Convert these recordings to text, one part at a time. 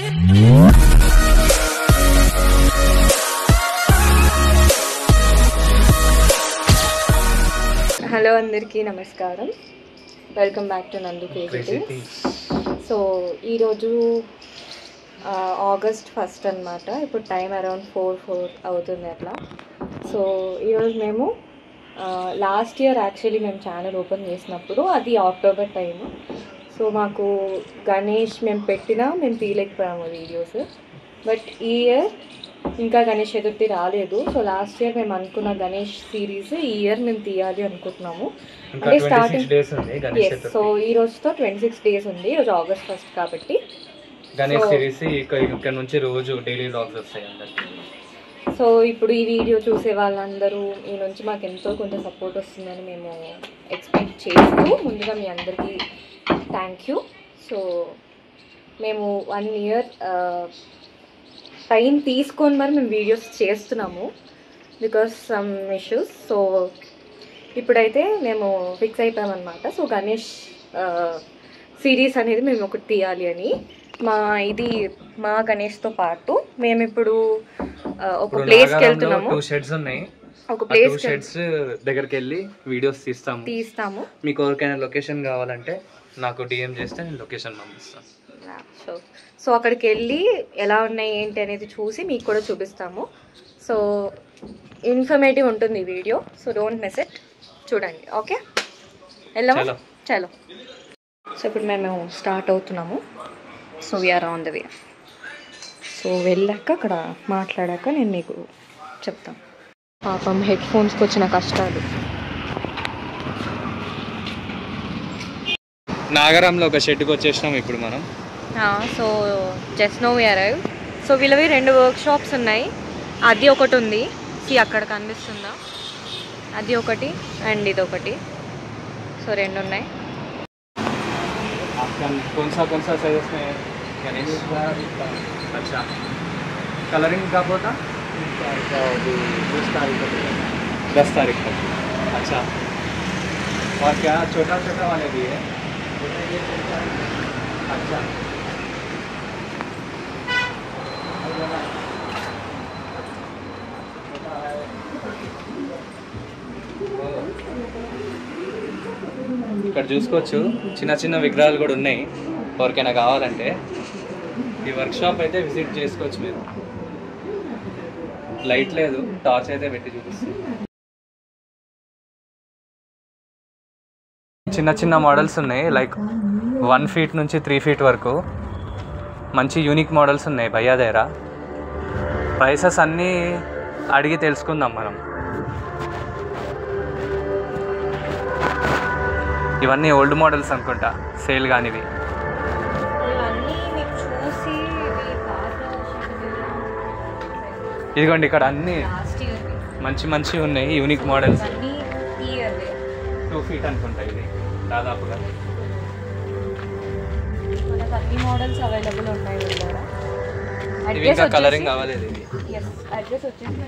Hello అందరికీ నమస్కారం, welcome back to నందు క్రియేటివిటీ. సో ఈరోజు ఆగస్ట్ 1 అనమాట. ఇప్పుడు టైం అరౌండ్ 4 అవుతుంది అట్లా. సో ఈరోజు మేము లాస్ట్ ఇయర్ యాక్చువల్లీ మేము ఛానల్ ఓపెన్ చేసినప్పుడు అది అక్టోబర్ టైము. సో మాకు గణేష్ మేము తీయలేకపోయాము వీడియోస్. బట్ ఈ ఇయర్ ఇంకా గణేష్ చతుర్థి రాలేదు. సో లాస్ట్ ఇయర్ మేము అనుకున్న గణేష్ సిరీస్ ఈ ఇయర్ మేము తీయాలి అనుకుంటున్నాము. అంటే స్టార్టింగ్ సో ఈ రోజుతో 26 days ఉంది. ఈరోజు ఆగస్ట్ 1 కాబట్టి గణేష్ సిరీస్ ఇక్కడ నుంచి రోజు డైలీ వ్లాగ్స్ వస్తాయి అందరికి. సో ఇప్పుడు ఈ వీడియో చూసే వాళ్ళందరూ ఈ నుంచి మాకు ఎంతో కొంత సపోర్ట్ వస్తుందని మేము ఎక్స్పెక్ట్ చేస్తూ ముందుగా మీ అందరికీ థ్యాంక్ యూ. సో మేము 1 year టైం తీసుకొని మరి మేము వీడియోస్ చేస్తున్నాము బికాస్ సమ్ ఇష్యూస్. సో ఇప్పుడైతే మేము ఫిక్స్ అయిపోయామన్నమాట. సో గణేష్ సిరీస్ అనేది మేము ఒకటి తీయాలి అని. మా గణేష్తో పాటు మేము ఇప్పుడు ఒక ప్లేస్కి వెళ్తున్నాము. 2 sheds ఉన్నాయి. ఒక ప్లేస్ షెడ్స్ దగ్గరికి వెళ్ళి వీడియోస్ తీస్తాము. మీకు ఎవరికైనా లొకేషన్ కావాలంటే నాకు డిఎం చేస్తే నేను లొకేషన్ పంపిస్తాను. సో అక్కడికి వెళ్ళి ఎలా ఉన్నాయి ఏంటి అనేది చూసి మీకు కూడా చూపిస్తాము. సో ఇన్ఫర్మేటివ్ ఉంటుంది ఈ video. So don't miss it, చూడండి. ఓకే, వెళ్ళాము. చలో. సో ఇప్పుడు మేము స్టార్ట్ అవుతున్నాము. So we are on the way. So వెళ్ళాక అక్కడ మాట్లాడాక నేను మీకు చెప్తాను. పాపం హెడ్ ఫోన్స్కి వచ్చిన కష్టాలు. నాగరంలో ఒక షెడ్కి వచ్చేసినాం ఇప్పుడు మనం. సో జస్ట్ నో వి అరైవ్. సో వీళ్ళవి 2 వర్క్షాప్స్ ఉన్నాయి. అది ఒకటి ఉంది, అక్కడ కనిపిస్తుందా, అది ఒకటి అండ్ ఇది ఒకటి. సో 2 ఉన్నాయి. कौन सा साइज में गणेश? अच्छा, कलरिंग कब होता? 10 तारीख तक. अच्छा, और क्या छोटा वाले भी है? अच्छा, ఇక్కడ చూసుకోవచ్చు చిన్న చిన్న విగ్రహాలు కూడా ఉన్నాయి. ఎవరికైనా కావాలంటే ఈ వర్క్షాప్ అయితే విజిట్ చేసుకోవచ్చు మీరు. లైట్ లేదు, టార్చ్ అయితే పెట్టి చూపిస్తుంది. చిన్న చిన్న మోడల్స్ ఉన్నాయి, లైక్ 1 feet నుంచి 3 feet వరకు. మంచి యూనిక్ మోడల్స్ ఉన్నాయి భయ్యా దగ్గర. ప్రైసెస్ అన్నీ అడిగి తెలుసుకుందాం మనం. ఇవన్నీ ఓల్డ్ మోడల్స్ అనుకుంటా, సేల్ కానివి. ఇదిగోండి ఇక్కడ అన్నీ మంచి ఉన్నాయి యూనిక్ మోడల్స్. 2 feet అనుకుంటా ఇది దాదాపుగా. అన్ని మోడల్స్ అవైలబుల్ ఉన్నాయి. ఇవి ఇంకా కలరింగ్ కావాలేదు. ఇది అడ్రస్ వచ్చేసి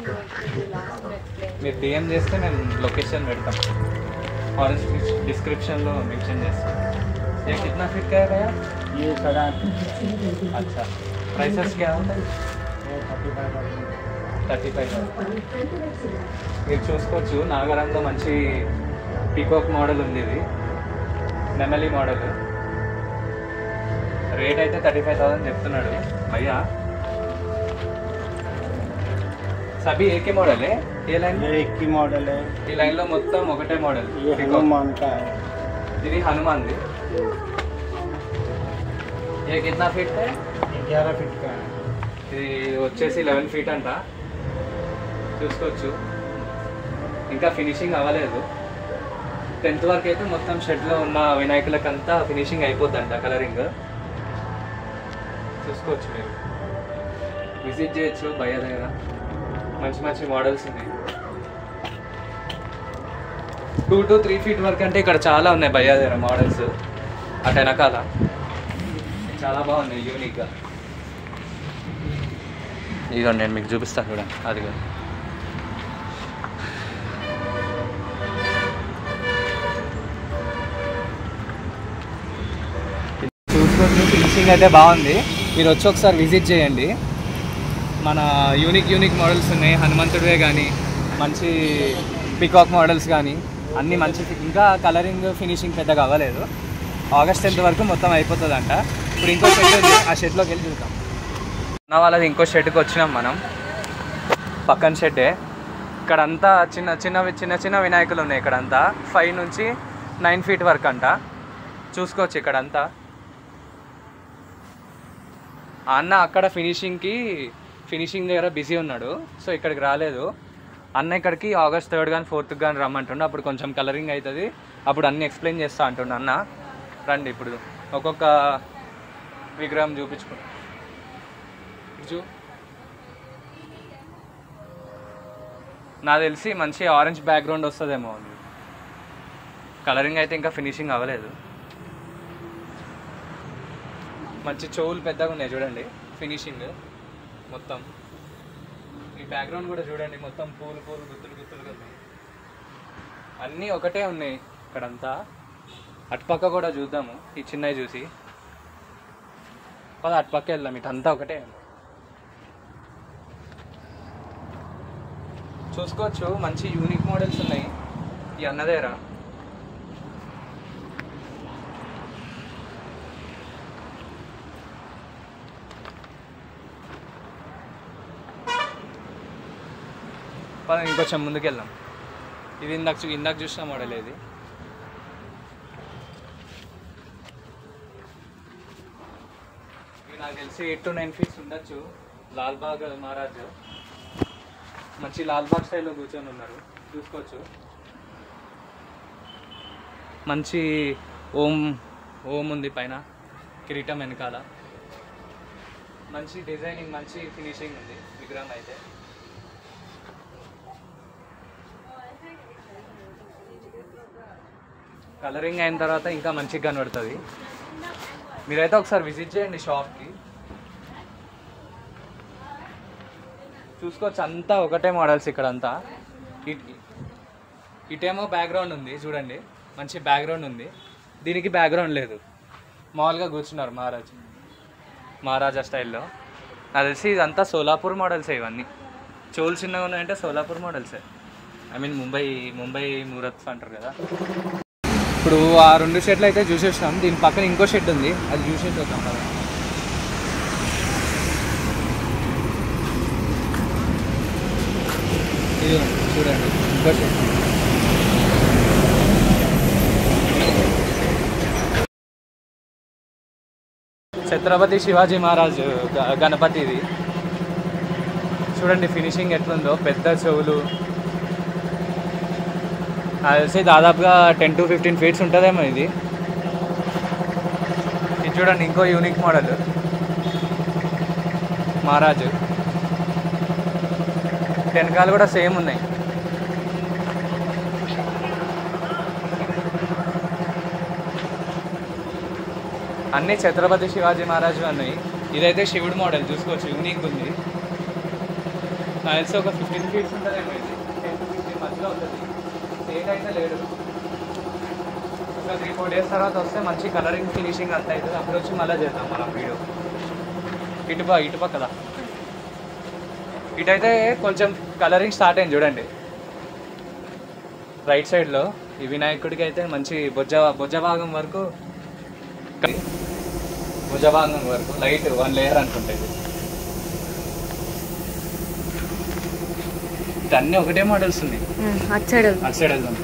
మీరు డిఎం చేస్తే మేము లొకేషన్ పెడతాం और डिस्क्रिप्शन लो मेंशन చేస్తాం. ये कितना फीट का है भैया? ये 7.5. अच्छा, प्राइसेस क्या होता है? 35. మీరు చూసుకోవచ్చు నాగరంలో మంచి పీకాక్ మోడల్ ఉంది. ఇది నెమలి మోడల్. రేట్ అయితే 35,000 చెప్తున్నాడు భయ్యా. सभी एक ही मॉडल है? ये लाइन एक ही मॉडल है. ఈ లైన్ లో మొత్తం ఒకటే మోడల్. ये हनुमान का है. ఇది హనుమాన్ ది. ये कितना फीट है? 11 feet का है. ఇది వచ్చేసి 11 feet అంట. చూసుకోవచ్చు ఇంకా ఫినిషింగ్ అవ్వలేదు. 10th వరకు అయితే మొత్తం షెడ్లో ఉన్న వినాయకులకంతా ఫినిషింగ్ అయిపోద్దంట కలరింగ్. చూసుకోవచ్చు మీరు, విజిట్ చేయొచ్చు భయ్యా దగ్గర. మంచి మోడల్స్ ఉన్నాయి. 2 to 3 feet వరకు అంటే ఇక్కడ చాలా ఉన్నాయి భయ్యా దగ్గర మోడల్స్. అటు వెనకాల చాలా బాగున్నాయి యూనిక్గా. ఇదిగోండి నేను మీకు చూపిస్తాను చూడండి. అదిగో చూసుకోవచ్చు, ఫినిషింగ్ అయితే బాగుంది. మీరు వచ్చి ఒకసారి విజిట్ చేయండి. మన యూనిక్ మోడల్స్ ఉన్నాయి, హనుమంతుడివే కానీ మంచి పికాక్ మోడల్స్ కానీ అన్నీ మంచి. ఇంకా కలరింగ్ ఫినిషింగ్ పెద్దగా అవ్వలేదు. ఆగస్ట్ 10th వరకు మొత్తం అయిపోతుందంట. ఇప్పుడు ఇంకో షెడ్ ఉంది, ఆ షెడ్లోకి వెళ్ళి చూద్దాం. నా వాళ్ళది ఇంకో షెడ్కి వచ్చినాం మనం, పక్కన షెడ్డే. ఇక్కడంతా చిన్న వినాయకులు ఉన్నాయి. ఇక్కడంతా 5 నుంచి 9 feet వరకు అంట. చూసుకోవచ్చు ఇక్కడంతా. అన్న అక్కడ ఫినిషింగ్ దగ్గర బిజీ ఉన్నాడు, సో ఇక్కడికి రాలేదు. అన్న ఇక్కడికి August 3rd కానీ 4th కానీ రమ్మంటుండే. అప్పుడు కొంచెం కలరింగ్ అవుతుంది, అప్పుడు అన్నీ ఎక్స్ప్లెయిన్ చేస్తా అంటుండే అన్న. రండి ఇప్పుడు ఒక్కొక్క విగ్రహం చూపించుకుంటాం. నాకు తెలిసి మంచి ఆరెంజ్ బ్యాక్గ్రౌండ్ వస్తుందేమో. కలరింగ్ అయితే ఇంకా ఫినిషింగ్ అవ్వలేదు. మంచి చెవులు పెద్దగా ఉన్నాయి చూడండి, ఫినిషింగ్ మొత్తం. ఈ బ్యాక్గ్రౌండ్ కూడా చూడండి, మొత్తం పూలు గుత్తులుగా ఉన్నాయి. అన్నీ ఒకటే ఉన్నాయి ఇక్కడంతా. అటుపక్క కూడా చూద్దాము, ఈ చిన్నవి చూసి అటుపక్క వెళ్దాం. ఇటంతా ఒకటే చూసుకోవచ్చు. మంచి యూనిక్ మోడల్స్ ఉన్నాయి ఈ అన్న దగ్గర. ఇంకొంచెం ముందుకు వెళ్దాం. ఇది ఇందాక చూసిన మోడల్. ఇది నాకు తెలిసి 8 to 9 feet ఉండొచ్చు. లాల్బాగ్ మహారాజ్ మంచి లాల్బాగ్ స్టైల్లో కూర్చొని ఉన్నారు, చూసుకోవచ్చు. మంచి ఓం ఉంది పైన, కిరీటం వెనకాల. మంచి డిజైనింగ్, మంచి ఫినిషింగ్ ఉంది విగ్రహం అయితే. కలరింగ్ అయిన తర్వాత ఇంకా మంచిగా కనబడుతుంది. మీరైతే ఒకసారి విజిట్ చేయండి షాప్కి, చూసుకోవచ్చు. అంతా ఒకటే మోడల్స్ ఇక్కడంతా. ఇటేమో బ్యాక్గ్రౌండ్ ఉంది చూడండి, మంచి బ్యాక్గ్రౌండ్ ఉంది. దీనికి బ్యాక్గ్రౌండ్ లేదు, మామూలుగా కూర్చున్నారు మహారాజా స్టైల్లో. నాకు తెలిసి ఇదంతా సోలాపూర్ మోడల్సే. ఇవన్నీ చోలు చిన్నగా ఉన్నాయంటే సోలాపూర్ మోడల్సే. ఐ మీన్ ముంబై మూరత్స్ అంటారు కదా. ఇప్పుడు ఆ 2 షెడ్లు అయితే చూసేసినాం. దీని పక్కన ఇంకో షెడ్ ఉంది, అది చూసేసి వద్దాం కదా. ఇది చూడండి ఇంకో షెడ్. ఛత్రపతి శివాజీ మహారాజ్ గణపతి. ఇది చూడండి ఫినిషింగ్ ఎట్లుందో, పెద్ద చెవులు. అది దాదాపుగా 10 to 15 feet ఉంటుందేమో ఇది. ఇది చూడండి ఇంకో యూనిక్ మోడల్ మహారాజు. వెనకాలు కూడా సేమ్ ఉన్నాయి. అన్నీ ఛత్రపతి శివాజీ మహారాజు ఉన్నాయి. ఇదైతే శివుడు మోడల్, చూసుకోవచ్చు యూనిక్ ఉంది. నాకు ఒక 15 feet ఉంటుందేమో ఇది, 10 to 15 మధ్యలో ఉంటుంది. డేట్ అయితే లేడు. ఒక 3-4 days తర్వాత వస్తే మంచి కలరింగ్ ఫినిషింగ్ అంతా అవుతుంది. అప్పుడు వచ్చి మళ్ళీ చేద్దాం మనం వీడియో. ఇటుపక్కదా ఇటైతే కొంచెం కలరింగ్ స్టార్ట్ అయింది చూడండి. రైట్ సైడ్లో ఈ వినాయకుడికి అయితే మంచి భుజ భాగం వరకు లైట్ 1 layer అనుకుంటుంది. అన్నీ ఒకటే మోడల్స్ ఉన్నాయి. అటు సైడ్ వెళ్దాం.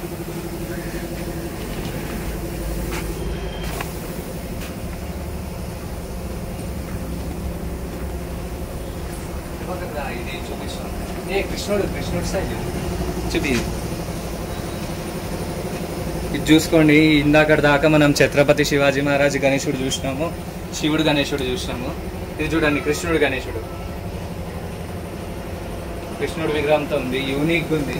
ఇది చూపిస్తాం. కృష్ణుడు స్టైల్ చూపి. ఇది చూసుకోండి, ఇందాక దాకా మనం ఛత్రపతి శివాజీ మహారాజ్ గణేశుడు చూసినాము, శివుడు గణేశుడు చూసినాము. ఇది చూడండి కృష్ణుడు గణేశుడు. కృష్ణుడు విగ్రహంతో ఉంది, యూనిక్ ఉంది.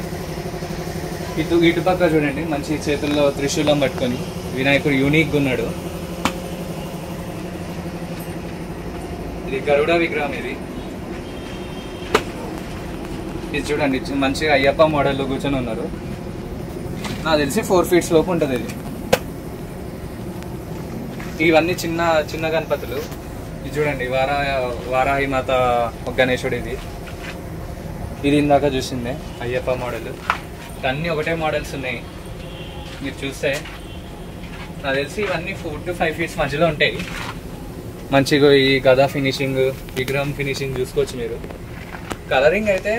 ఇటుపక్క చూడండి మంచి చేతుల్లో త్రిశూలం పట్టుకొని వినాయకుడు యూనిక్గా ఉన్నాడు. ఇది గరుడ విగ్రహం. ఇది చూడండి మంచిగా అయ్యప్ప మోడల్లో కూర్చొని ఉన్నారు. నాకు తెలిసి 4 feet లోపు ఉంటుంది ఇది. ఇవన్నీ చిన్న గణపతులు. ఇది చూడండి, వారాహి మాత గణేశుడు. ఇది ఇందాక చూసిందే అయ్యప్ప మోడల్. అన్నీ ఒకటే మోడల్స్ ఉన్నాయి. మీరు చూస్తే నాకు తెలిసి ఇవన్నీ 4 to 5 feet మధ్యలో ఉంటాయి. మంచిగా ఈ గదా ఫినిషింగ్, విగ్రహం ఫినిషింగ్ చూసుకోవచ్చు మీరు. కలరింగ్ అయితే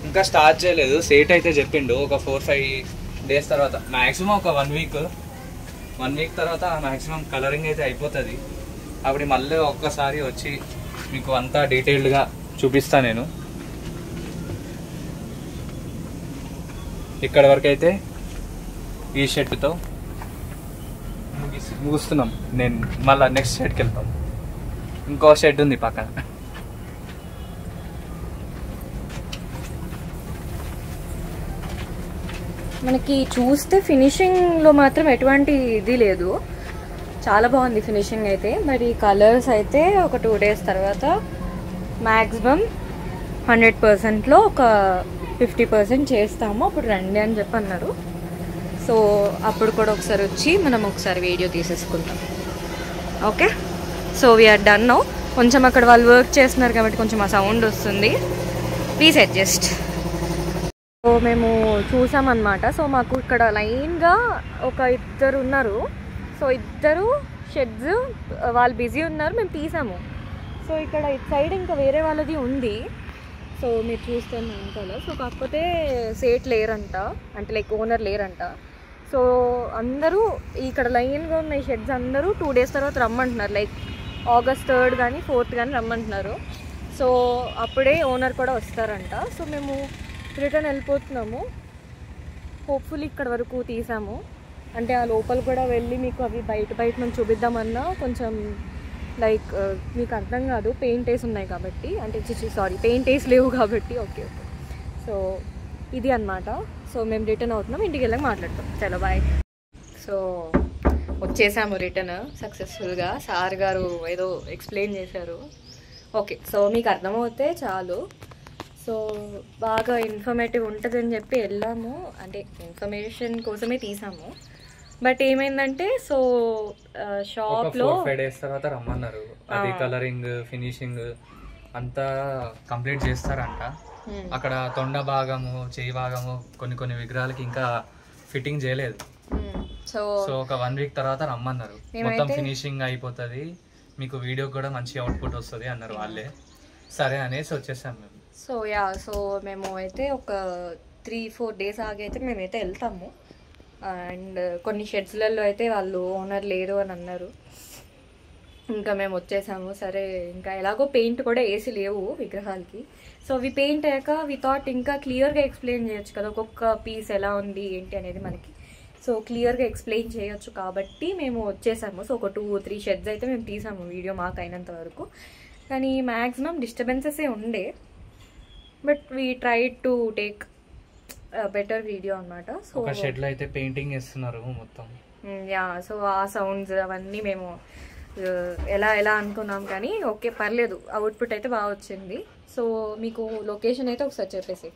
ఇంకా స్టార్ట్ చేయలేదు. సేట్ అయితే చెప్పిండు ఒక 4-5 days తర్వాత, మ్యాక్సిమం ఒక 1 week తర్వాత మ్యాక్సిమం కలరింగ్ అయితే అయిపోతుంది. అప్పుడు మళ్ళీ ఒక్కసారి వచ్చి మీకు అంతా డీటెయిల్డ్గా చూపిస్తాను నేను. ఇక్కడ వరకు అయితే ఈ షెడ్తో ముగుస్తున్నాం. నేను మళ్ళీ నెక్స్ట్ షెడ్కి వెళ్తాం. ఇంకో షెడ్ ఉంది పక్కన. మనకి చూస్తే ఫినిషింగ్లో మాత్రం ఎటువంటి ఇది లేదు, చాలా బాగుంది ఫినిషింగ్ అయితే. మరి కలర్స్ అయితే ఒక 2 days తర్వాత మ్యాక్సిమం 100%లో ఒక 50% చేస్తాము. అప్పుడు రండి అని చెప్పి అన్నారు. సో అప్పుడు కూడా ఒకసారి వచ్చి మనం ఒకసారి వీడియో తీసేసుకుంటాం. Okay, so we're done now. కొంచెం అక్కడ వాళ్ళు వర్క్ చేస్తున్నారు కాబట్టి కొంచెం ఆ సౌండ్ వస్తుంది, ప్లీజ్ అడ్జస్ట్. సో మేము చూసామన్నమాట. సో మాకు ఇక్కడ లైన్గా ఒక 2 ఉన్నారు. సో 2 షెడ్స్ వాళ్ళు బిజీ ఉన్నారు, మేము తీసాము. సో ఇక్కడ ఇటు సైడ్ ఇంకా వేరే వాళ్ళది ఉంది. సో మీరు చూస్తాను వెనకాల. సో కాకపోతే సేట్ లేరంట, అంటే లైక్ ఓనర్ లేరంట. సో అందరూ ఇక్కడ లైన్గా ఉన్న ఈ షెడ్స్ అందరూ 2 days తర్వాత రమ్మంటున్నారు. లైక్ August 3rd కానీ 4th కానీ రమ్మంటున్నారు. సో అప్పుడే ఓనర్ కూడా వస్తారంట. సో మేము రిటర్న్ వెళ్ళిపోతున్నాము. హోప్ఫుల్లీ ఇక్కడ వరకు తీసాము. అంటే ఆ లోపల కూడా వెళ్ళి మీకు అవి బయట నుంచి చూపిద్దామన్నా కొంచెం లైక్ మీకు అర్థం కాదు, పెయింట్ వేసి ఉన్నాయి కాబట్టి. అంటే పెయింట్ వేసి లేవు కాబట్టి. ఓకే. సో ఇది అన్నమాట. సో మేము రిటర్న్ అవుతున్నాం, ఇంటికి వెళ్ళాక మాట్లాడతాం. చలో బాయ్. సో వచ్చేసాము రిటర్న్ సక్సెస్ఫుల్గా. సార్ గారు ఏదో ఎక్స్ప్లెయిన్ చేశారు. ఓకే, సో మీకు అర్థమవుతే చాలు. సో బాగా ఇన్ఫర్మేటివ్ ఉంటుందని చెప్పి వెళ్ళాము, అంటే ఇన్ఫర్మేషన్ కోసమే తీసాము. బట్ ఏమైందంటే సో షాప్లో 4-5 days తర్వాత రమ్మన్నారు. అది కలరింగ్ ఫినిషింగ్ అంతా కంప్లీట్ చేస్తారంట. అక్కడ తొండ భాగము, చేయి భాగము కొన్ని విగ్రహాలకి ఇంకా ఫిట్టింగ్ చేయలేదు. సో ఒక 1 week తర్వాత రమ్మన్నారు. మొత్తం ఫినిషింగ్ అయిపోతుంది, మీకు వీడియో కూడా మంచి అవుట్పుట్ వస్తుంది అన్నారు వాళ్ళే. సరే అనేసి వచ్చేసాం మేము. సో మేము అయితే ఒక 3-4 days ఆగైతే మేమైతే వెళ్తాము. అండ్ కొన్ని షెడ్స్లలో అయితే వాళ్ళు ఓనర్ లేరు అని అన్నారు. ఇంకా మేము వచ్చేసాము. సరే, ఇంకా ఎలాగో పెయింట్ కూడా వేసి లేవు విగ్రహాలకి. సో అవి పెయింట్ అయ్యాక వి థాట్ ఇంకా క్లియర్గా ఎక్స్ప్లెయిన్ చేయొచ్చు కదా, ఒక్కొక్క పీస్ ఎలా ఉంది ఏంటి అనేది మనకి. సో క్లియర్గా ఎక్స్ప్లెయిన్ చేయొచ్చు కాబట్టి మేము వచ్చేసాము. సో ఒక 2-3 షెడ్స్ అయితే మేము తీసాము వీడియో మాకు అయినంత వరకు. కానీ మ్యాక్సిమం డిస్టర్బెన్సెస్ ఉండే, but we try to take better video అనమాట. సో ఒక షెడ్ లో అయితే పెయింటింగ్ చేస్తున్నారు మొత్తం. సో ఆ సౌండ్స్ అవన్నీ మేము ఎలా అనుకున్నాం, కానీ ఓకే పర్లేదు, అవుట్పుట్ అయితే బాగా వచ్చింది. సో మీకు లొకేషన్ అయితే ఒకసారి చెప్పేసి.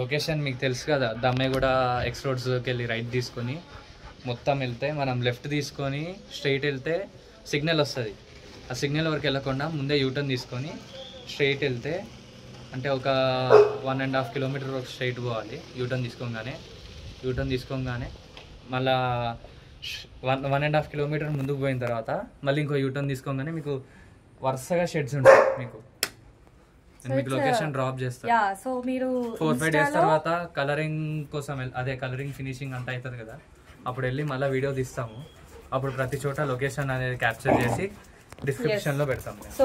లొకేషన్ మీకు తెలుసు కదా, దమ్మేగూడ ఎక్స్ రోడ్స్కి వెళ్ళి రైట్ తీసుకొని మొత్తం వెళ్తే, మనం లెఫ్ట్ తీసుకొని స్ట్రైట్ వెళ్తే సిగ్నల్ వస్తుంది. ఆ సిగ్నల్ వరకు వెళ్ళకుండా ముందే యూటర్న్ తీసుకొని స్ట్రైట్ వెళ్తే, అంటే ఒక 1.5 kilometer స్ట్రైట్ పోవాలి. యూటర్న్ తీసుకోగానే మళ్ళా 1.5 kilometer ముందుకు పోయిన తర్వాత మళ్ళీ ఇంకో యూటర్న్ తీసుకోగానే మీకు వరుసగా షెడ్స్ ఉంటాయి. మీకు లొకేషన్ డ్రాప్ చేస్తాను. సో మీరు 4-5 days తర్వాత కలరింగ్ కోసం అదే కలరింగ్ ఫినిషింగ్ అంతా అవుతుంది కదా, అప్పుడు వెళ్ళి మళ్ళీ వీడియో తీస్తాము. అప్పుడు ప్రతి చోట లొకేషన్ అనేది క్యాప్చర్ చేసి డిస్క్రిప్షన్లో పెడతాము. సో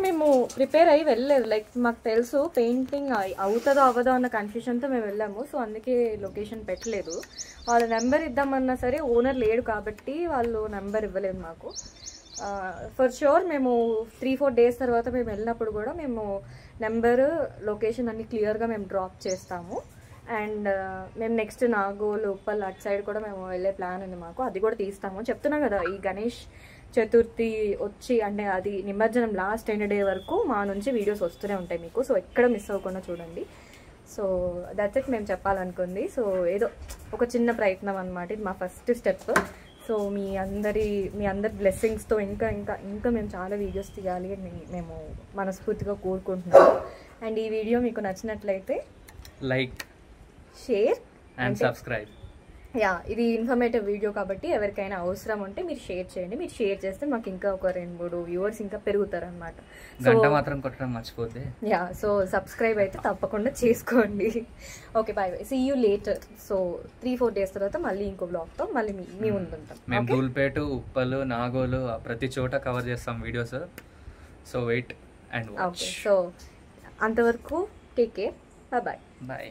మేము ప్రిపేర్ అయ్యి వెళ్ళలేదు. లైక్ మాకు తెలుసు పెయింటింగ్ అవుతుందో అవ్వదో అన్న కన్ఫ్యూషన్తో మేము వెళ్ళాము. సో అందుకే లొకేషన్ పెట్టలేదు. వాళ్ళ నెంబర్ ఇద్దామన్నా సరే ఓనర్ లేడు కాబట్టి వాళ్ళు నెంబర్ ఇవ్వలేదు మాకు. ఫర్ షూర్ మేము 3-4 days తర్వాత మేము వెళ్ళినప్పుడు కూడా మేము నెంబరు లొకేషన్ అన్ని క్లియర్గా మేము డ్రాప్ చేస్తాము. అండ్ మేము నెక్స్ట్ నాగోల్ ఉప్పల్ అటు సైడ్ కూడా మేము వెళ్ళే ప్లాన్ ఉంది మాకు, అది కూడా తీస్తాము. చెప్తున్నాం కదా, ఈ గణేష్ చతుర్థి వచ్చి అంటే అది నిమజ్జనం లాస్ట్ 10 day వరకు మా నుంచి వీడియోస్ వస్తూనే ఉంటాయి మీకు. సో ఎక్కడ మిస్ అవ్వకుండా చూడండి. సో దట్స్ ఇట్ మేము చెప్పాలనుకుంది. సో ఏదో ఒక చిన్న ప్రయత్నం అనమాట, ఇది మా ఫస్ట్ స్టెప్. సో మీ అందరి బ్లెస్సింగ్స్తో ఇంకా ఇంకా ఇంకా మేము చాలా వీడియోస్ తీయాలి అని మేము మనస్ఫూర్తిగా కోరుకుంటున్నాము. అండ్ ఈ వీడియో మీకు నచ్చినట్లయితే లైక్, షేర్ అండ్ సబ్స్క్రైబ్. ఇది ఇన్ఫర్మేటివ్ వీడియో కాబట్టి ఎవరికైనా అవసరం ఉంటే మీరు షేర్ చేయండి. మీరు షేర్ చేస్తే మాకు ఇంకా ఒక 2-3 వ్యూవర్స్ ఇంకా పెరుగుతారు అనమాట. గంట మాత్రం కొట్టడం మర్చిపోతే. సో సబ్స్క్రైబ్ అయితే తప్పకుండా చేసుకోండి. Okay, bye bye, see you later. So 3-4 days తర్వాత మళ్ళీ ఇంకో బ్లాగ్తో మళ్ళీ మీ ముందుంటాం. మేము ధూల్పేట, ఉప్పలు, నాగోలు ప్రతి చోట కవర్ చేస్తాం videos. So wait and watch. Okay, so అంతవరకు టేక్ కేర్, బాయ్. బాయ్.